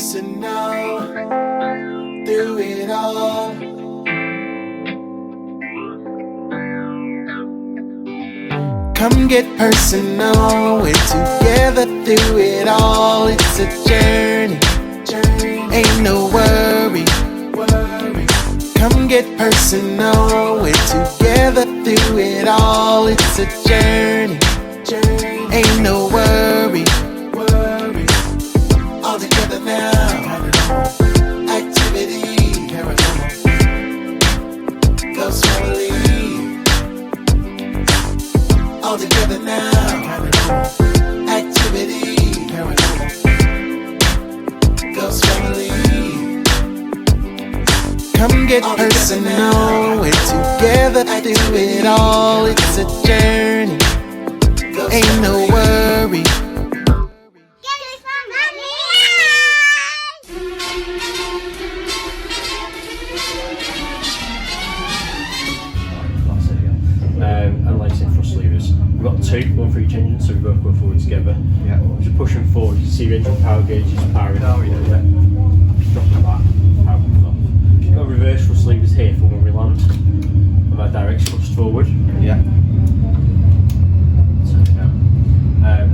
personal through it all. Come get personal, we're together through it all. It's a journey, ain't no worry. Come get personal, we're together through it all. It's a journey, ain't no worry. All together now, activity, ghost family. All together now, activity, ghost family. Come get personal, we're together through it all. It's a journey, ain't no worry. And like I said, thrust levers. We've got two, one for each engine, so we both go forward together. Yeah. As you push them forward, you can see your engine power gauge is powering up. Yeah. Drop them back, power comes off. We've got reverse thrust levers here for when we land. With our direct thrust forward. Yeah.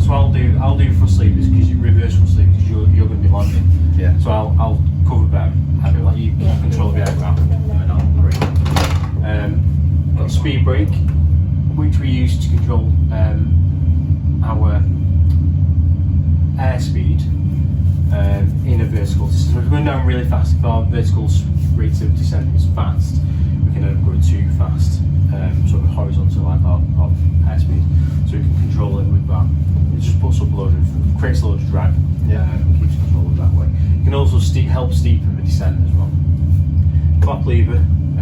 So I'll do thrust levers because you reverse thrust levers because you're going to be landing. Yeah. So I'll cover them, have it like you control the aircraft, and I'll brake. Got speed brake, which we use to control our airspeed in a vertical system. If we're going down really fast, if our vertical rate of descent is fast, we can end up going too fast, sort of horizontal like our airspeed. So we can control it with that. It just puts up a load of, creates a load of drag, and keeps control of that way. You can also help steepen the descent as well. Flap lever, a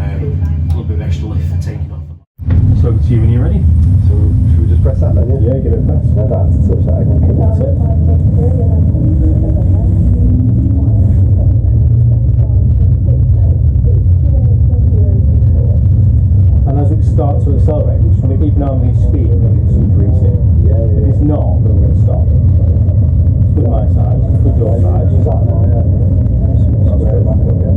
little bit of extra lift for taking off. So to you when you're ready. So should we just press that then? Yeah, give it a press. No, that's to touch that again. That's it. And as we start to accelerate, we just want to keep an eye on the speed and make it increasing. Yeah. If it's not, then we're going to stop. It's good my side, it's good your side. Is that now, yeah? Let's go back up, yeah.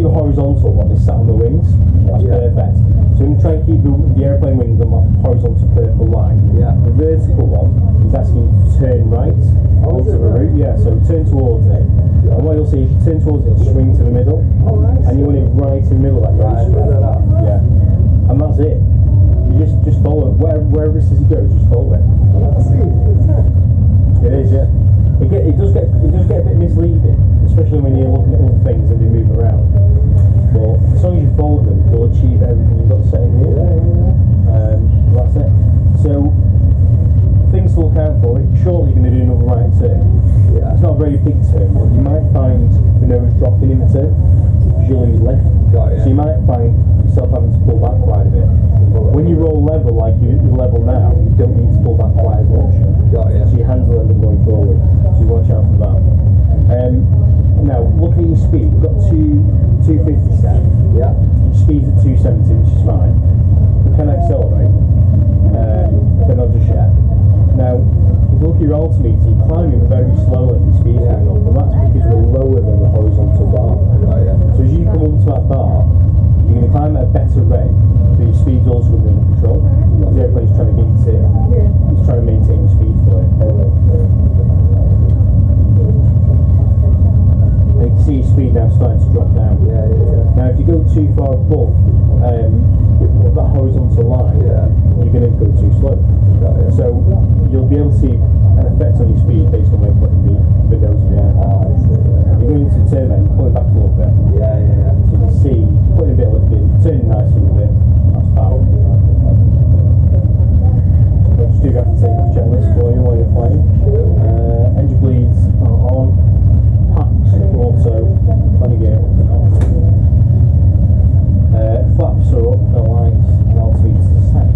Horizontal one is sat on the wings. That's perfect. So we can try and keep the airplane wings on that horizontal purple line. Yeah. The vertical one is asking you to turn right onto the route. Yeah, so turn towards it. And what you'll see is you turn towards it, swing to the middle. Oh, nice. And you want it right in the middle of that. Right, yeah. And that's it. You just follow it. Wherever it says it goes, just follow it. It is, yeah. It does get a bit misleading, especially when you're looking at other things and they move around. But as long as you follow them, you'll achieve everything you've got to set in here. That's it. So, things to look out for. Surely you're going to do another right turn. Yeah. It's not a very big turn, but you might find the nose dropping in the turn because you lose lift. So you might find yourself having to pull back quite a bit. When you roll level like you level now, you don't need to pull back quite as much. So your hands will end up going forward. So you watch out for that. Now, looking at your speed, we've got 250 set. Yeah. Your speed's at 270, which is fine. We can accelerate, but not just yet. Now, if you look at your altimeter, you're climbing very slowly and your speed's going up, and that's because we're lower than the horizontal bar. Right, yeah. So as you come up to that bar, you're going to climb at a better rate, but your speed's also going to be under control. Because the airplane's trying to get it, it's trying to maintain your speed for it. You can see your speed now starting to drop down. Now if you go too far above that horizontal line, you're going to go too slow. So you'll be able to see an effect on your speed based on where you're putting the turn then, pull it back a little bit. Yeah, yeah, yeah. So you can see, putting a bit of lift in, turning nicely with it. That's power. I just do have to take off checklist for you while you're playing. Engine bleeds are on. Packs also. Landing gear up and off. Flaps are up, no lights, and altimeters are set.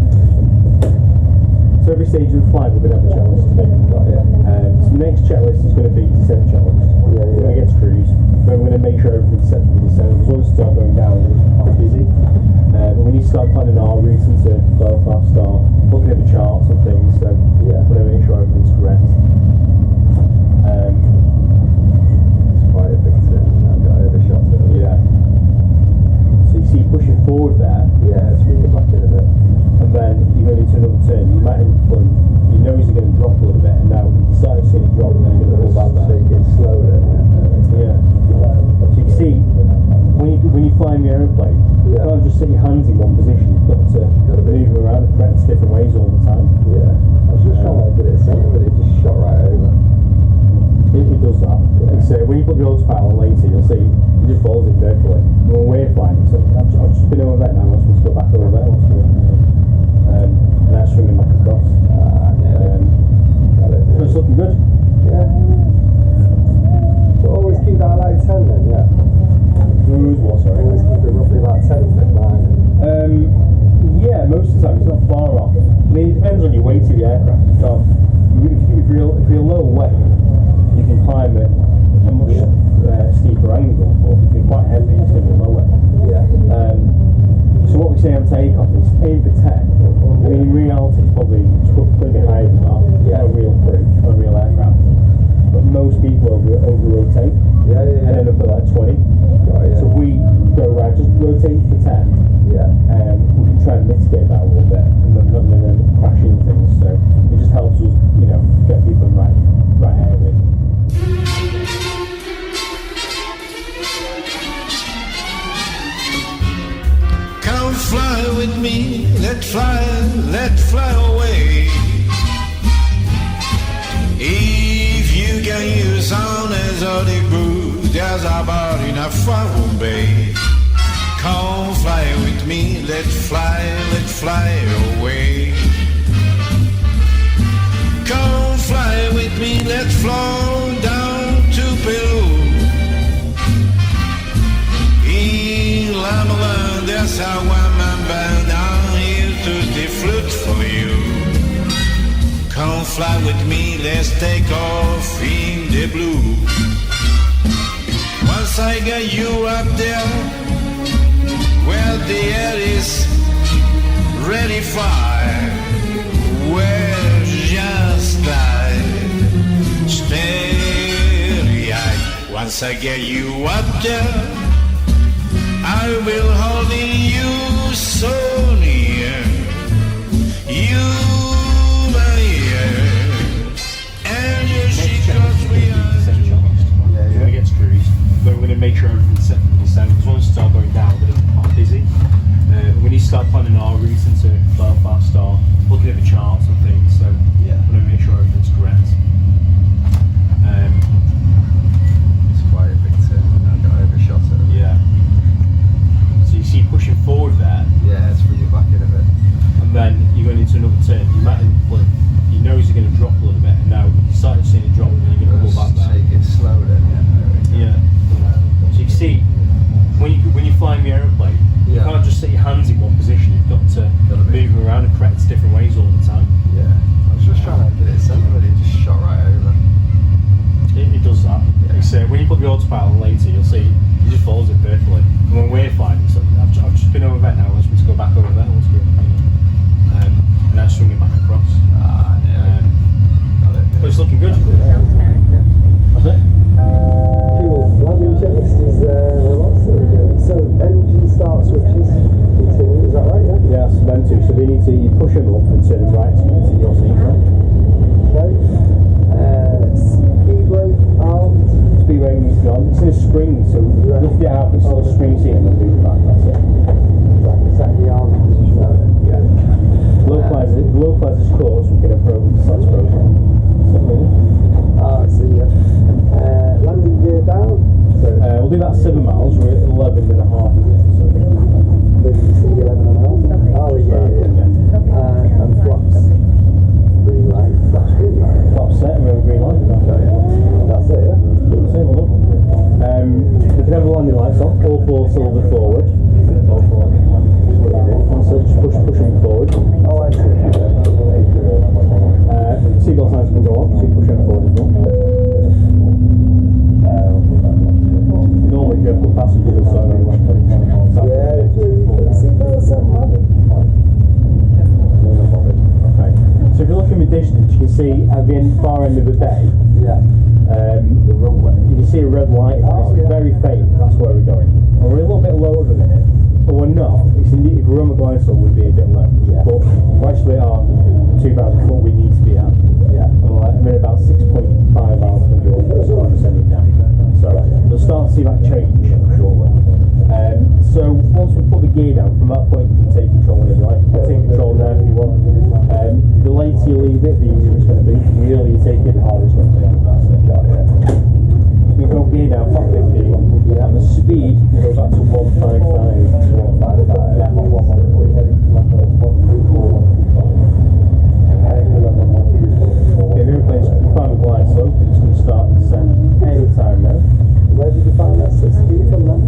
So every stage of the flight we're going to have a checklist today. So the next checklist is going to be descent checklist. Yeah, yeah. We're going to get to cruise. Then we're going to make sure everything's set for the descent. Because once we start going down, we're busy. But we need to start planning our route into Belfast, start looking at the charts and things. So Yeah. we're going to make sure everything's correct. It's quite a big turn. I've got overshot it. Yeah. So you see pushing forward there, Yeah, it's really back in a bit. and then you're going into another turn. You might well, your nose is going to drop a little bit, and now you start to see it drop, and then you're going to pull back there. Take it slower. Yeah. So you can see when you fly in the aeroplane, you Yeah. can't just set your hands in one position. You've got to move them around and practice different ways all the time. Yeah. I was just trying to get it centre, but it just shot right over. It does that. It's, when you put the autopilot on later, you'll see it just follows it perfectly. When we're flying, so I've just been over there now. I want to go back over there. And that's swinging back across. Yeah. Got it. But it's looking good. Yeah. So always keep that like 10 then, yeah. Cruise what, sorry? Always keep it roughly about 10 foot line. Yeah, most of the time it's not far off. I mean, it depends on your weight of the aircraft. So if you're low weight, you can climb at a much steeper angle, but if you're quite heavy, it's going to be lower. Yeah. So what we say on takeoff is aim for 10. I mean, in reality, it's probably going to be higher than that. Yeah. On a real crew, on a real aircraft. But most people over rotate Yeah, yeah, and yeah. end up at like 20. Oh, yeah. So if we go right, just rotate for 10. Yeah. We can try and mitigate that a little bit, and then not going to crashing things. So it just helps us, get people in right area. Come fly with me, let's fly away. If you can use sound as all the groove, there's about enough for one bay. Come fly with me, let's fly away. Come fly with me, let's fly down to Peru. In Lamaland, there's a woman bound down here to the flute for you. Come fly with me, let's take off in the blue. Once I get you up there, where the air is ready fire, where just glide, steady-eyed. Once I get you up there, I will hold you so near, you my ear, and you she close we We're going to get to cruise, but we're going to make sure everything's set for the descent. Because once we start going down, we're going to be quite busy. We need to start planning our route into Belfast, or looking at the charts and things. So Yeah. we're going to make sure everything's correct. It's quite a big turn. I've got overshot it. Yeah. So you see pushing forward there, Yeah, it's really back in a bit. and then you're going into another turn. You might your nose is going to drop a little bit, and now you start to see it drop, and then you're going to pull back there. Take it slower then, yeah. Yeah. So you can see when you fly in the aeroplane, you Yeah. can't just set your hands in one position. You've got to Gotta be. move them around and practice different ways all the time. Yeah. I was just trying to get it centre, but it just shot right over. It does that. It's, when you put the autopilot on later, you'll see it just follows it perfectly. And when we're flying, it's like, I've just been over there now. I want me to go back over there. And that's swinging back across. Yeah. Got it. But it's looking good. That's it. Fuel landing checklist is lots that we do. So engine start switches continue, is that right? Yeah. Yeah, so them two. So they need to you push them up and turn them right to your seat. Okay. Speed brake armed. Speed brake needs to be on. It's in a spring, so lift it out, it's still a spring seat and then move it back. That's it. Is that the armed position? Yeah. Localize this course, we can approach that's program. I see, yeah. Landing gear down. So the distance, you can see at the end, far end of the bay, Yeah. you can see a red light. It's very faint. That's where we're going. And we're a little bit low at the minute, but we're not. If we're on the glide slope, we'd be a bit low. Yeah. But we're actually are 2,000 foot we need to be at. Yeah. And we're about 6.5 miles from the water, so I'm descending down. So we'll start to see that change shortly. So once we put the gear down, from that point you can take control if you like. You can take control now if you want. The later you leave it, the easier it's going to be. The earlier you take it, the harder it's going to be. That's it. You can go gear down 550, and the speed can go back to 155. Yeah. Okay, we're playing final glide slope. It's going to start to descend any time now. Where did you find that 6 feet from then?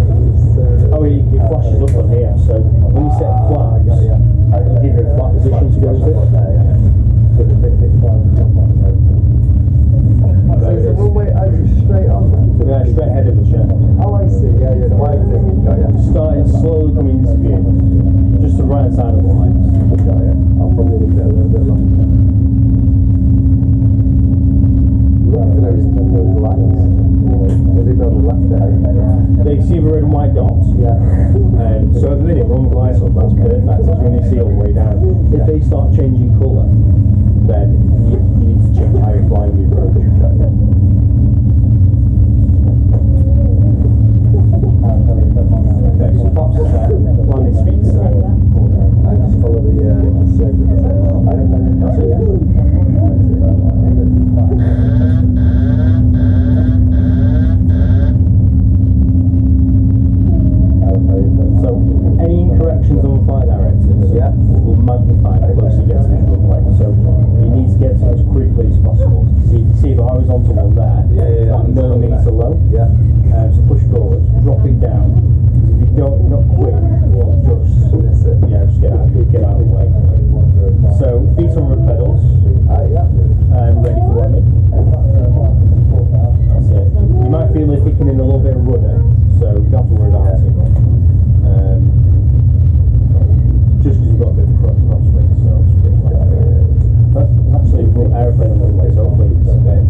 Oh, he flashes up on here, so when you set flags, it'll give you a flat position to go to. There it is. Wait, I just straight on. Yeah, straight ahead of the chair. Oh, I see. Yeah, the white thing. Got ya. Starting slowly coming into view, just the right side of the lines. Got ya. I'll probably leave it a little bit longer. Look for those lights. They go on the left there. They see the red and white dots. Yeah. So at the minute, we're on the glide slope, that's perfect. That's when you see all the way down. If they start changing colour, then you need to change how you're flying the approach. Okay, so pops there, landing speed there. I just follow the segment. That's it, yeah. So any incorrections on the flight directors will magnify the closer you get to the runway. So you need to get to it as quickly as possible. So you can see the horizontal one there. It's about a millimetre low. Yeah. So push forward, drop it down. If you're not quick, you'll just get out of the way. So feet on the pedals. Ready for landing. That's it. You might feel it kicking in a little bit of rudder, so you don't have to worry about it too much. Just because you've got a bit of crosswind, so it's a bit flat. That's actually a good aeroplane on the way, so hopefully it's a bit.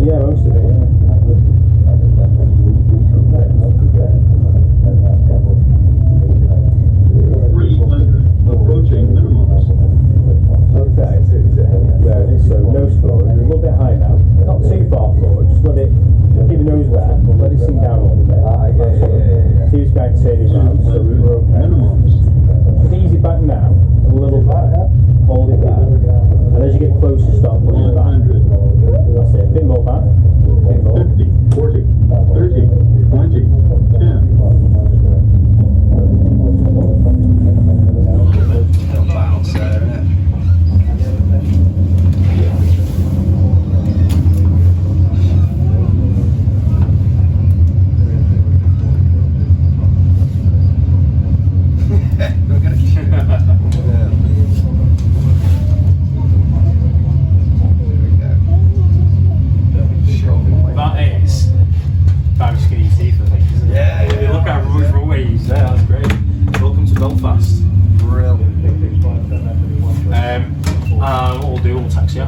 Yeah, most of it, yeah. 300, approaching minimums. Okay, there it is, so nose forward, a little bit high now, not too far forward, just let it, keep your nose there, let it sink down a little bit. See this guy turning around, so we were okay. Just ease it back now, a little bit, hold it there, and as you get closer, start putting it back. That's it, a bit more back, a bit more. 50, 40, 30, 20, 10. That is very skinny teeth, I think, isn't it? Yeah. Look how rude runways there, that's great. Welcome to Belfast. Brilliant. What we'll do, we'll taxi you.